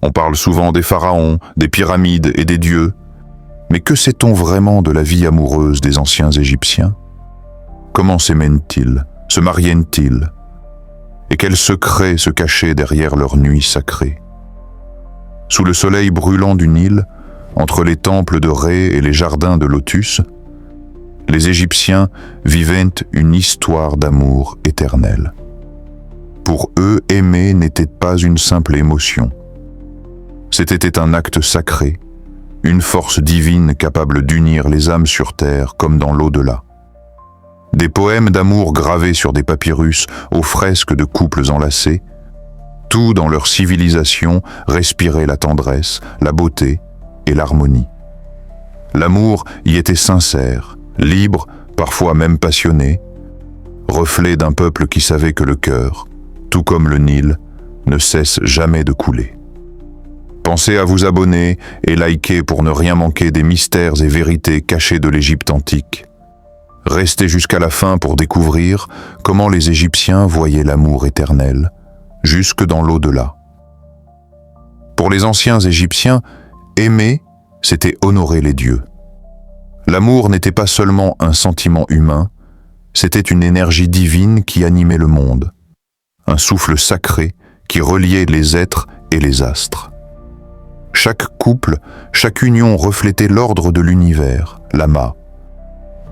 On parle souvent des pharaons, des pyramides et des dieux. Mais que sait-on vraiment de la vie amoureuse des anciens Égyptiens? Comment s'aimaient-ils, se mariaient-ils? Et quels secrets se cachaient derrière leur nuit sacrée? Sous le soleil brûlant du Nil, entre les temples de Ré et les jardins de lotus, les Égyptiens vivaient une histoire d'amour éternel. Pour eux, aimer n'était pas une simple émotion. C'était un acte sacré, une force divine capable d'unir les âmes sur terre comme dans l'au-delà. Des poèmes d'amour gravés sur des papyrus aux fresques de couples enlacés, tout dans leur civilisation respirait la tendresse, la beauté et l'harmonie. L'amour y était sincère, libre, parfois même passionné, reflet d'un peuple qui savait que le cœur, tout comme le Nil, ne cesse jamais de couler. Pensez à vous abonner et liker pour ne rien manquer des mystères et vérités cachés de l'Égypte antique. Restez jusqu'à la fin pour découvrir comment les Égyptiens voyaient l'amour éternel, jusque dans l'au-delà. Pour les anciens Égyptiens, aimer, c'était honorer les dieux. L'amour n'était pas seulement un sentiment humain, c'était une énergie divine qui animait le monde, un souffle sacré qui reliait les êtres et les astres. Chaque couple, chaque union reflétait l'ordre de l'univers, l'Ama,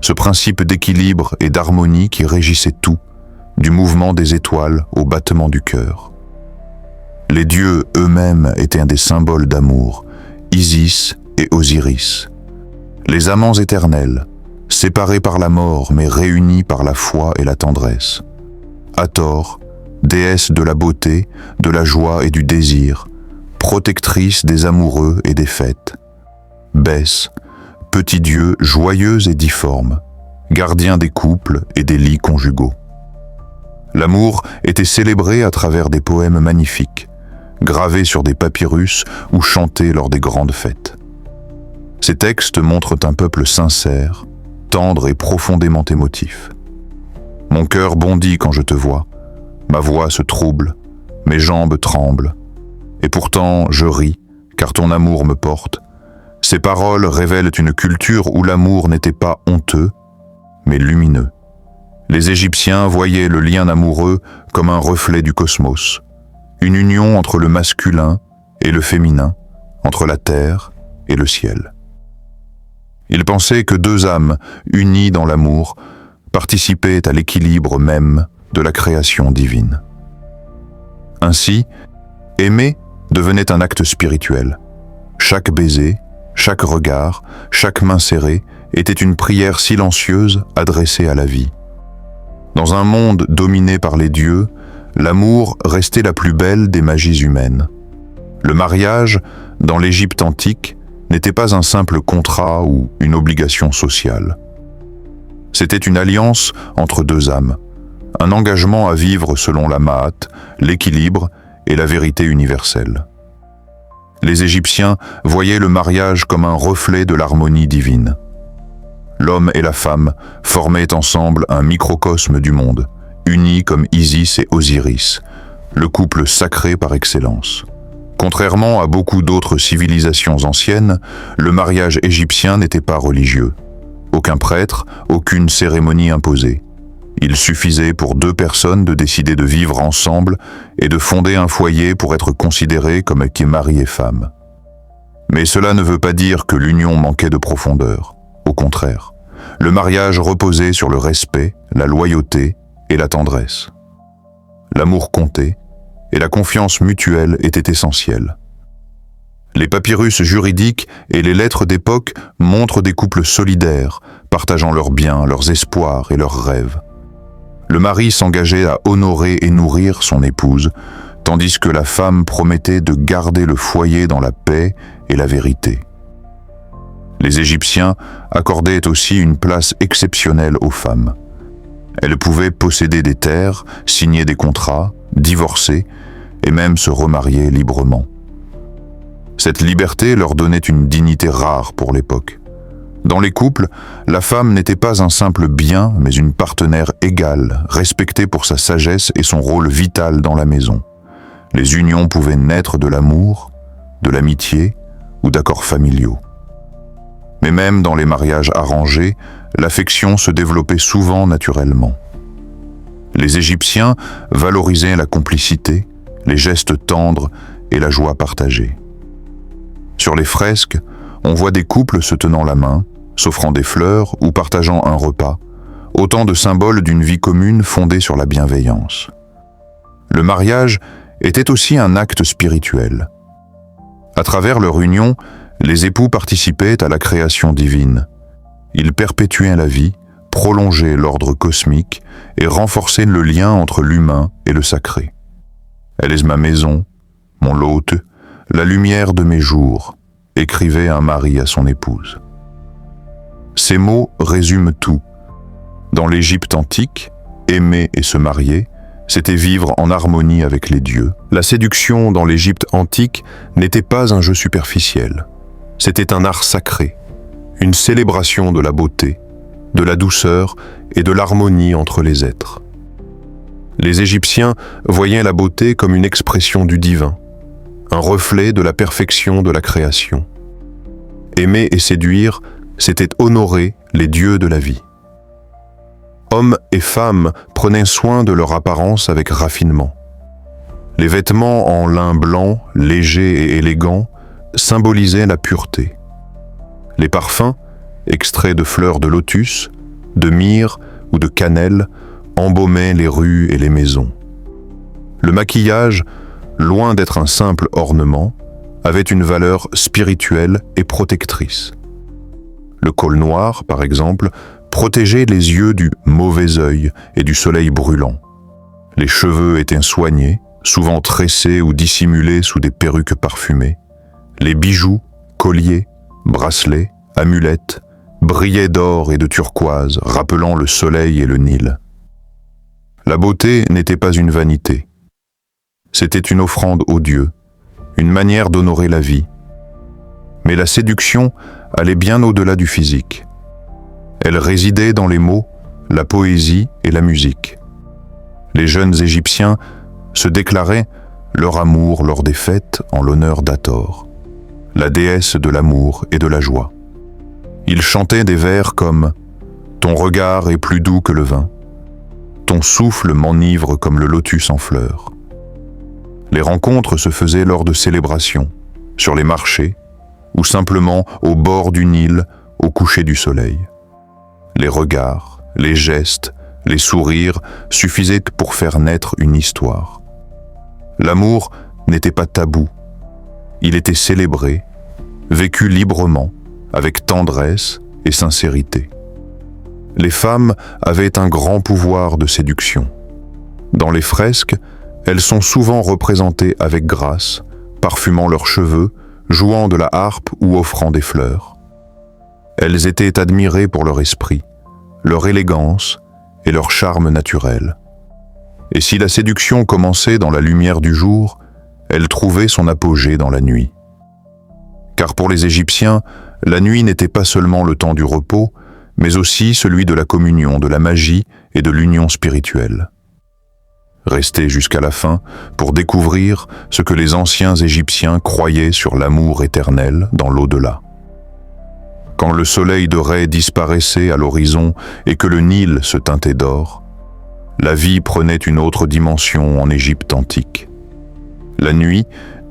ce principe d'équilibre et d'harmonie qui régissait tout, du mouvement des étoiles au battement du cœur. Les dieux eux-mêmes étaient un des symboles d'amour, Isis et Osiris. Les amants éternels, séparés par la mort mais réunis par la foi et la tendresse. Hathor, déesse de la beauté, de la joie et du désir, protectrice des amoureux et des fêtes. Bès, petit dieu joyeux et difforme, gardien des couples et des lits conjugaux. L'amour était célébré à travers des poèmes magnifiques, gravés sur des papyrus ou chantés lors des grandes fêtes. Ces textes montrent un peuple sincère, tendre et profondément émotif. Mon cœur bondit quand je te vois, ma voix se trouble, mes jambes tremblent, et pourtant je ris, car ton amour me porte. Ces paroles révèlent une culture où l'amour n'était pas honteux, mais lumineux. Les Égyptiens voyaient le lien amoureux comme un reflet du cosmos, une union entre le masculin et le féminin, entre la terre et le ciel. Ils pensaient que deux âmes, unies dans l'amour, participaient à l'équilibre même de la création divine. Ainsi, aimer devenait un acte spirituel. Chaque baiser, chaque regard, chaque main serrée était une prière silencieuse adressée à la vie. Dans un monde dominé par les dieux, l'amour restait la plus belle des magies humaines. Le mariage, dans l'Égypte antique, n'était pas un simple contrat ou une obligation sociale. C'était une alliance entre deux âmes, un engagement à vivre selon la Ma'at, l'équilibre et la vérité universelle. Les Égyptiens voyaient le mariage comme un reflet de l'harmonie divine. L'homme et la femme formaient ensemble un microcosme du monde, unis comme Isis et Osiris, le couple sacré par excellence. Contrairement à beaucoup d'autres civilisations anciennes, le mariage égyptien n'était pas religieux. Aucun prêtre, aucune cérémonie imposée. Il suffisait pour deux personnes de décider de vivre ensemble et de fonder un foyer pour être considérés comme mari et femme. Mais cela ne veut pas dire que l'union manquait de profondeur. Au contraire, le mariage reposait sur le respect, la loyauté et la tendresse. L'amour comptait et la confiance mutuelle était essentielle. Les papyrus juridiques et les lettres d'époque montrent des couples solidaires, partageant leurs biens, leurs espoirs et leurs rêves. Le mari s'engageait à honorer et nourrir son épouse, tandis que la femme promettait de garder le foyer dans la paix et la vérité. Les Égyptiens accordaient aussi une place exceptionnelle aux femmes. Elles pouvaient posséder des terres, signer des contrats, divorcer et même se remarier librement. Cette liberté leur donnait une dignité rare pour l'époque. Dans les couples, la femme n'était pas un simple bien, mais une partenaire égale, respectée pour sa sagesse et son rôle vital dans la maison. Les unions pouvaient naître de l'amour, de l'amitié ou d'accords familiaux. Mais même dans les mariages arrangés, l'affection se développait souvent naturellement. Les Égyptiens valorisaient la complicité, les gestes tendres et la joie partagée. Sur les fresques, on voit des couples se tenant la main, s'offrant des fleurs ou partageant un repas, autant de symboles d'une vie commune fondée sur la bienveillance. Le mariage était aussi un acte spirituel. À travers leur union, les époux participaient à la création divine. Ils perpétuaient la vie, prolongeaient l'ordre cosmique et renforçaient le lien entre l'humain et le sacré. « Elle est ma maison, mon hôte, la lumière de mes jours », écrivait un mari à son épouse. Ces mots résument tout. Dans l'Égypte antique, aimer et se marier, c'était vivre en harmonie avec les dieux. La séduction dans l'Égypte antique n'était pas un jeu superficiel. C'était un art sacré, une célébration de la beauté, de la douceur et de l'harmonie entre les êtres. Les Égyptiens voyaient la beauté comme une expression du divin, un reflet de la perfection de la création. Aimer et séduire, c'était honorer les dieux de la vie. Hommes et femmes prenaient soin de leur apparence avec raffinement. Les vêtements en lin blanc, légers et élégants, symbolisaient la pureté. Les parfums, extraits de fleurs de lotus, de myrrhe ou de cannelle, embaumaient les rues et les maisons. Le maquillage, loin d'être un simple ornement, avait une valeur spirituelle et protectrice. Le col noir, par exemple, protégeait les yeux du mauvais œil et du soleil brûlant. Les cheveux étaient soignés, souvent tressés ou dissimulés sous des perruques parfumées. Les bijoux, colliers, bracelets, amulettes, brillaient d'or et de turquoise, rappelant le soleil et le Nil. La beauté n'était pas une vanité. C'était une offrande aux dieux, une manière d'honorer la vie. Mais la séduction allait bien au-delà du physique. Elle résidait dans les mots, la poésie et la musique. Les jeunes Égyptiens se déclaraient leur amour lors des fêtes en l'honneur d'Hathor, la déesse de l'amour et de la joie. Ils chantaient des vers comme « Ton regard est plus doux que le vin, ton souffle m'enivre comme le lotus en fleurs ». Les rencontres se faisaient lors de célébrations, sur les marchés, ou simplement au bord du Nil, au coucher du soleil. Les regards, les gestes, les sourires suffisaient pour faire naître une histoire. L'amour n'était pas tabou. Il était célébré, vécu librement, avec tendresse et sincérité. Les femmes avaient un grand pouvoir de séduction. Dans les fresques, elles sont souvent représentées avec grâce, parfumant leurs cheveux, jouant de la harpe ou offrant des fleurs. Elles étaient admirées pour leur esprit, leur élégance et leur charme naturel. Et si la séduction commençait dans la lumière du jour, elle trouvait son apogée dans la nuit. Car pour les Égyptiens, la nuit n'était pas seulement le temps du repos, mais aussi celui de la communion, de la magie et de l'union spirituelle. Restez jusqu'à la fin pour découvrir ce que les anciens Égyptiens croyaient sur l'amour éternel dans l'au-delà. Quand le soleil de Ré disparaissait à l'horizon et que le Nil se teintait d'or, la vie prenait une autre dimension en Égypte antique. La nuit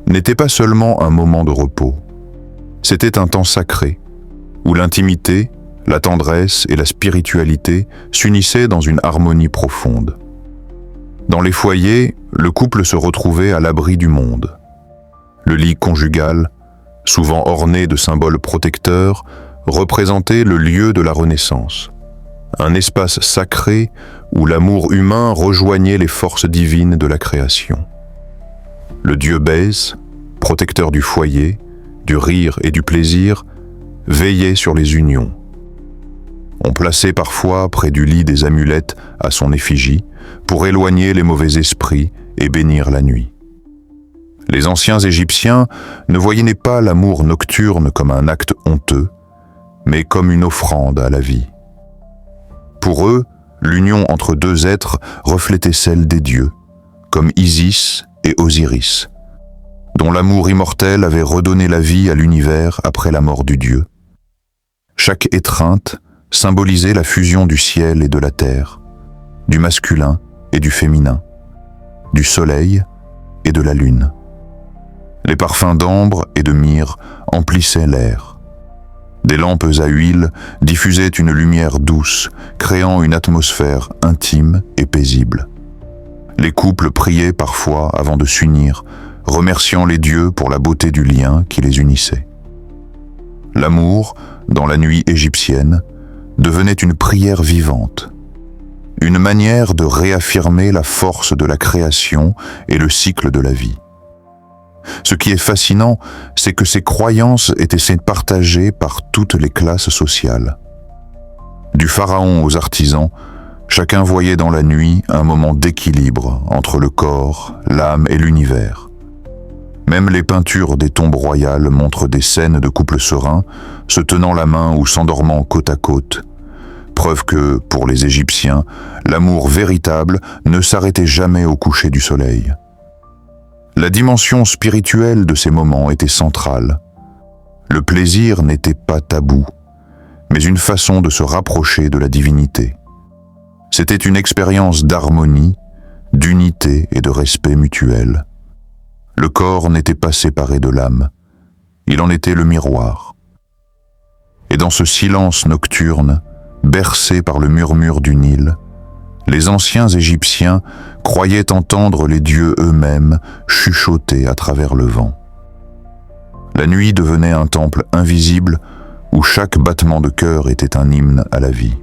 n'était pas seulement un moment de repos, c'était un temps sacré, où l'intimité, la tendresse et la spiritualité s'unissaient dans une harmonie profonde. Dans les foyers, le couple se retrouvait à l'abri du monde. Le lit conjugal, souvent orné de symboles protecteurs, représentait le lieu de la Renaissance, un espace sacré où l'amour humain rejoignait les forces divines de la création. Le dieu Bès, protecteur du foyer, du rire et du plaisir, veillait sur les unions. On plaçait parfois près du lit des amulettes à son effigie pour éloigner les mauvais esprits et bénir la nuit. Les anciens Égyptiens ne voyaient pas l'amour nocturne comme un acte honteux, mais comme une offrande à la vie. Pour eux, l'union entre deux êtres reflétait celle des dieux, comme Isis et Osiris, dont l'amour immortel avait redonné la vie à l'univers après la mort du Dieu. Chaque étreinte symbolisait la fusion du ciel et de la terre, du masculin et du féminin, du soleil et de la lune. Les parfums d'ambre et de myrrhe emplissaient l'air. Des lampes à huile diffusaient une lumière douce, créant une atmosphère intime et paisible. Les couples priaient parfois avant de s'unir, remerciant les dieux pour la beauté du lien qui les unissait. L'amour, dans la nuit égyptienne, devenait une prière vivante, une manière de réaffirmer la force de la création et le cycle de la vie. Ce qui est fascinant, c'est que ces croyances étaient partagées par toutes les classes sociales. Du pharaon aux artisans, chacun voyait dans la nuit un moment d'équilibre entre le corps, l'âme et l'univers. Même les peintures des tombes royales montrent des scènes de couples sereins, se tenant la main ou s'endormant côte à côte. Preuve que, pour les Égyptiens, l'amour véritable ne s'arrêtait jamais au coucher du soleil. La dimension spirituelle de ces moments était centrale. Le plaisir n'était pas tabou, mais une façon de se rapprocher de la divinité. C'était une expérience d'harmonie, d'unité et de respect mutuel. Le corps n'était pas séparé de l'âme, il en était le miroir. Et dans ce silence nocturne, bercé par le murmure du Nil, les anciens Égyptiens croyaient entendre les dieux eux-mêmes chuchoter à travers le vent. La nuit devenait un temple invisible où chaque battement de cœur était un hymne à la vie.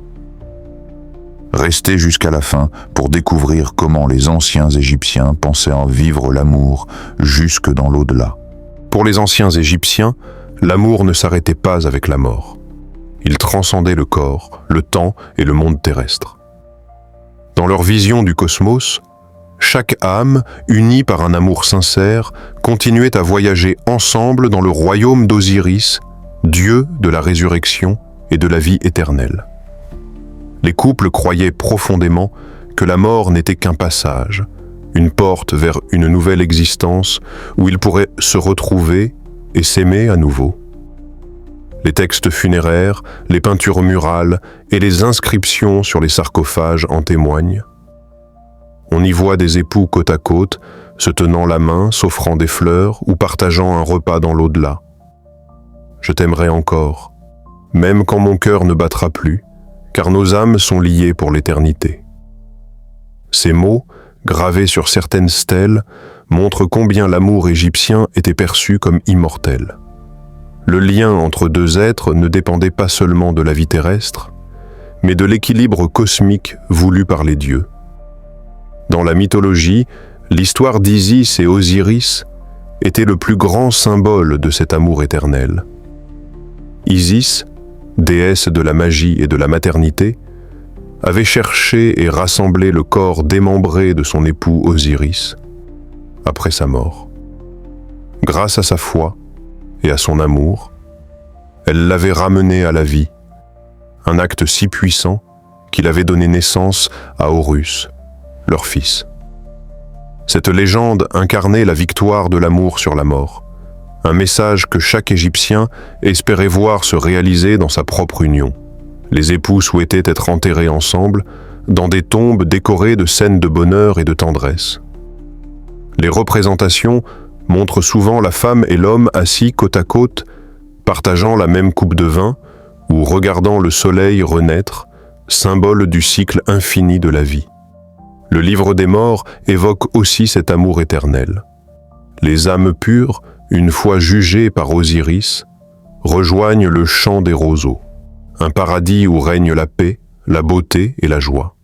Restez jusqu'à la fin pour découvrir comment les anciens Égyptiens pensaient en vivre l'amour jusque dans l'au-delà. Pour les anciens Égyptiens, l'amour ne s'arrêtait pas avec la mort. Il transcendait le corps, le temps et le monde terrestre. Dans leur vision du cosmos, chaque âme, unie par un amour sincère, continuait à voyager ensemble dans le royaume d'Osiris, dieu de la résurrection et de la vie éternelle. Les couples croyaient profondément que la mort n'était qu'un passage, une porte vers une nouvelle existence où ils pourraient se retrouver et s'aimer à nouveau. Les textes funéraires, les peintures murales et les inscriptions sur les sarcophages en témoignent. On y voit des époux côte à côte, se tenant la main, s'offrant des fleurs ou partageant un repas dans l'au-delà. Je t'aimerai encore, même quand mon cœur ne battra plus, car nos âmes sont liées pour l'éternité. Ces mots, gravés sur certaines stèles, montrent combien l'amour égyptien était perçu comme immortel. Le lien entre deux êtres ne dépendait pas seulement de la vie terrestre, mais de l'équilibre cosmique voulu par les dieux. Dans la mythologie, l'histoire d'Isis et Osiris était le plus grand symbole de cet amour éternel. Isis, déesse de la magie et de la maternité, avait cherché et rassemblé le corps démembré de son époux Osiris après sa mort. Grâce à sa foi et à son amour, elle l'avait ramené à la vie, un acte si puissant qu'il avait donné naissance à Horus, leur fils. Cette légende incarnait la victoire de l'amour sur la mort, un message que chaque Égyptien espérait voir se réaliser dans sa propre union. Les époux souhaitaient être enterrés ensemble dans des tombes décorées de scènes de bonheur et de tendresse. Les représentations montrent souvent la femme et l'homme assis côte à côte, partageant la même coupe de vin ou regardant le soleil renaître, symbole du cycle infini de la vie. Le livre des morts évoque aussi cet amour éternel. Les âmes pures, une fois jugées par Osiris, rejoignent le champ des roseaux, un paradis où règne la paix, la beauté et la joie.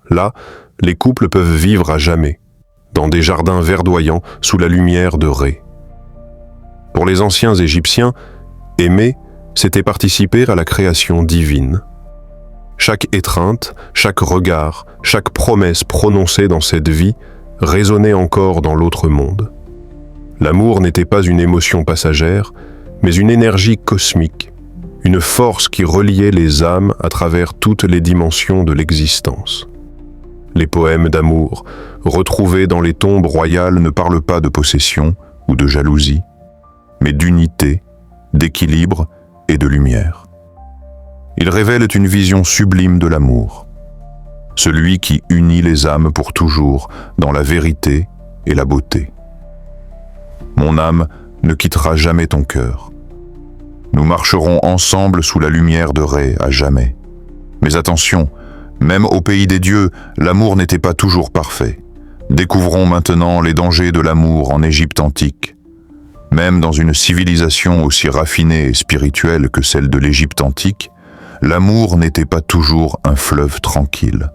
Là, les couples peuvent vivre à jamais, dans des jardins verdoyants sous la lumière de Ré. Pour les anciens Égyptiens, aimer, c'était participer à la création divine. Chaque étreinte, chaque regard, chaque promesse prononcée dans cette vie résonnait encore dans l'autre monde. L'amour n'était pas une émotion passagère, mais une énergie cosmique, une force qui reliait les âmes à travers toutes les dimensions de l'existence. Les poèmes d'amour, retrouvés dans les tombes royales, ne parlent pas de possession ou de jalousie, mais d'unité, d'équilibre et de lumière. Ils révèlent une vision sublime de l'amour, celui qui unit les âmes pour toujours dans la vérité et la beauté. Mon âme ne quittera jamais ton cœur. Nous marcherons ensemble sous la lumière de Ré à jamais. Mais attention, même au pays des dieux, l'amour n'était pas toujours parfait. Découvrons maintenant les dangers de l'amour en Égypte antique. Même dans une civilisation aussi raffinée et spirituelle que celle de l'Égypte antique, l'amour n'était pas toujours un fleuve tranquille.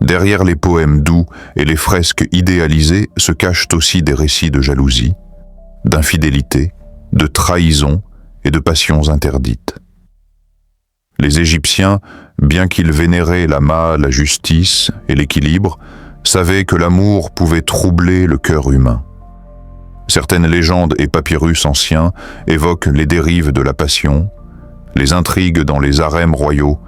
Derrière les poèmes doux et les fresques idéalisées se cachent aussi des récits de jalousie, d'infidélité, de trahison et de passions interdites. Les Égyptiens, bien qu'ils vénéraient la Maa, la justice et l'équilibre, savaient que l'amour pouvait troubler le cœur humain. Certaines légendes et papyrus anciens évoquent les dérives de la passion, les intrigues dans les harems royaux,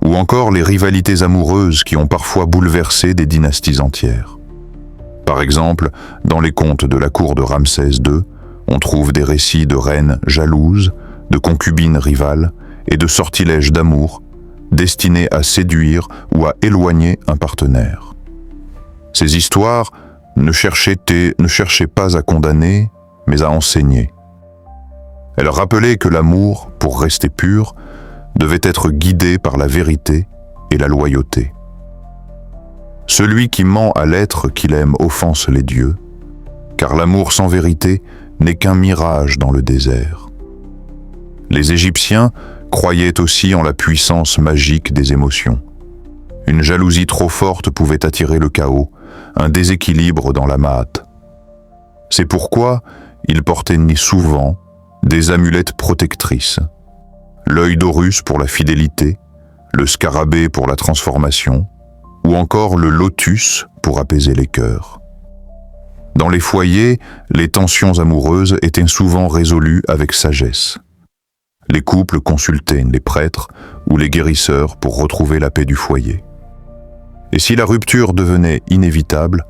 ou encore les rivalités amoureuses qui ont parfois bouleversé des dynasties entières. Par exemple, dans les contes de la cour de Ramsès II, on trouve des récits de reines jalouses, de concubines rivales et de sortilèges d'amour destinés à séduire ou à éloigner un partenaire. Ces histoires ne cherchaient pas à condamner, mais à enseigner. Elles rappelaient que l'amour, pour rester pur, devait être guidé par la vérité et la loyauté. Celui qui ment à l'être qu'il aime offense les dieux, car l'amour sans vérité n'est qu'un mirage dans le désert. Les Égyptiens croyaient aussi en la puissance magique des émotions. Une jalousie trop forte pouvait attirer le chaos, un déséquilibre dans la Maat. C'est pourquoi ils portaient souvent des amulettes protectrices. L'œil d'Horus pour la fidélité, le scarabée pour la transformation, ou encore le lotus pour apaiser les cœurs. Dans les foyers, les tensions amoureuses étaient souvent résolues avec sagesse. Les couples consultaient les prêtres ou les guérisseurs pour retrouver la paix du foyer. Et si la rupture devenait inévitable,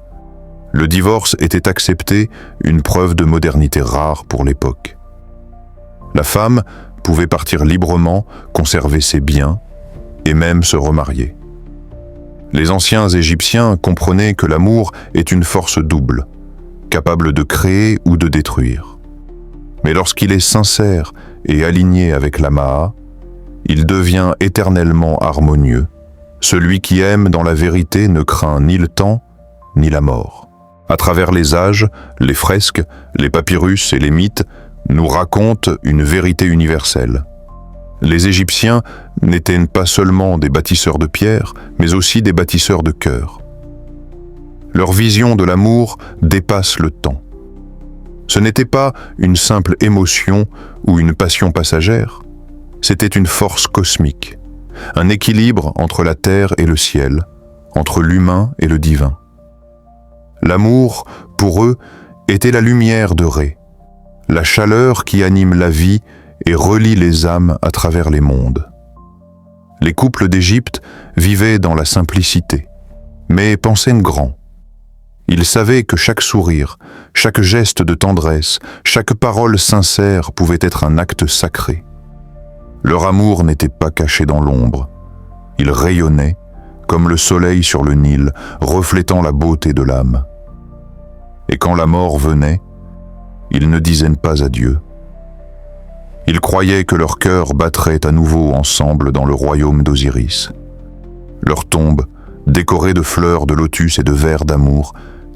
le divorce était accepté, une preuve de modernité rare pour l'époque. La femme pouvait partir librement, conserver ses biens et même se remarier. Les anciens Égyptiens comprenaient que l'amour est une force double, capable de créer ou de détruire. Mais lorsqu'il est sincère et aligné avec la Maa, il devient éternellement harmonieux. Celui qui aime dans la vérité ne craint ni le temps, ni la mort. À travers les âges, les fresques, les papyrus et les mythes nous racontent une vérité universelle. Les Égyptiens n'étaient pas seulement des bâtisseurs de pierre, mais aussi des bâtisseurs de cœur. Leur vision de l'amour dépasse le temps. Ce n'était pas une simple émotion ou une passion passagère, c'était une force cosmique, un équilibre entre la terre et le ciel, entre l'humain et le divin. L'amour, pour eux, était la lumière de Ré, la chaleur qui anime la vie et relie les âmes à travers les mondes. Les couples d'Égypte vivaient dans la simplicité, mais pensaient grand. Ils savaient que chaque sourire, chaque geste de tendresse, chaque parole sincère pouvait être un acte sacré. Leur amour n'était pas caché dans l'ombre. Il rayonnait, comme le soleil sur le Nil, reflétant la beauté de l'âme. Et quand la mort venait, ils ne disaient pas adieu. Ils croyaient que leurs cœurs battraient à nouveau ensemble dans le royaume d'Osiris. Leurs tombes, décorées de fleurs de lotus et de vers d'amour,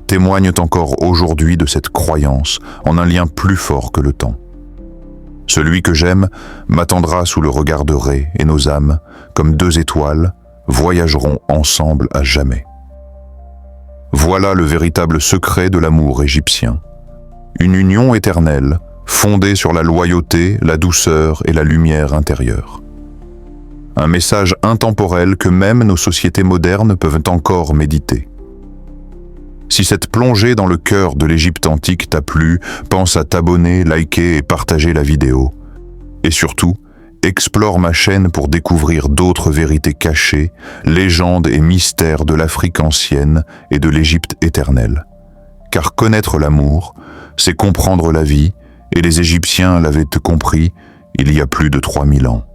témoignent encore aujourd'hui de cette croyance en un lien plus fort que le temps. Celui que j'aime m'attendra sous le regard de Ré et nos âmes, comme deux étoiles, voyageront ensemble à jamais. Voilà le véritable secret de l'amour égyptien. Une union éternelle, fondée sur la loyauté, la douceur et la lumière intérieure. Un message intemporel que même nos sociétés modernes peuvent encore méditer. Si cette plongée dans le cœur de l'Égypte antique t'a plu, pense à t'abonner, liker et partager la vidéo. Et surtout, explore ma chaîne pour découvrir d'autres vérités cachées, légendes et mystères de l'Afrique ancienne et de l'Égypte éternelle. car connaître l'amour, c'est comprendre la vie, et les Égyptiens l'avaient compris il y a plus de 3000 ans.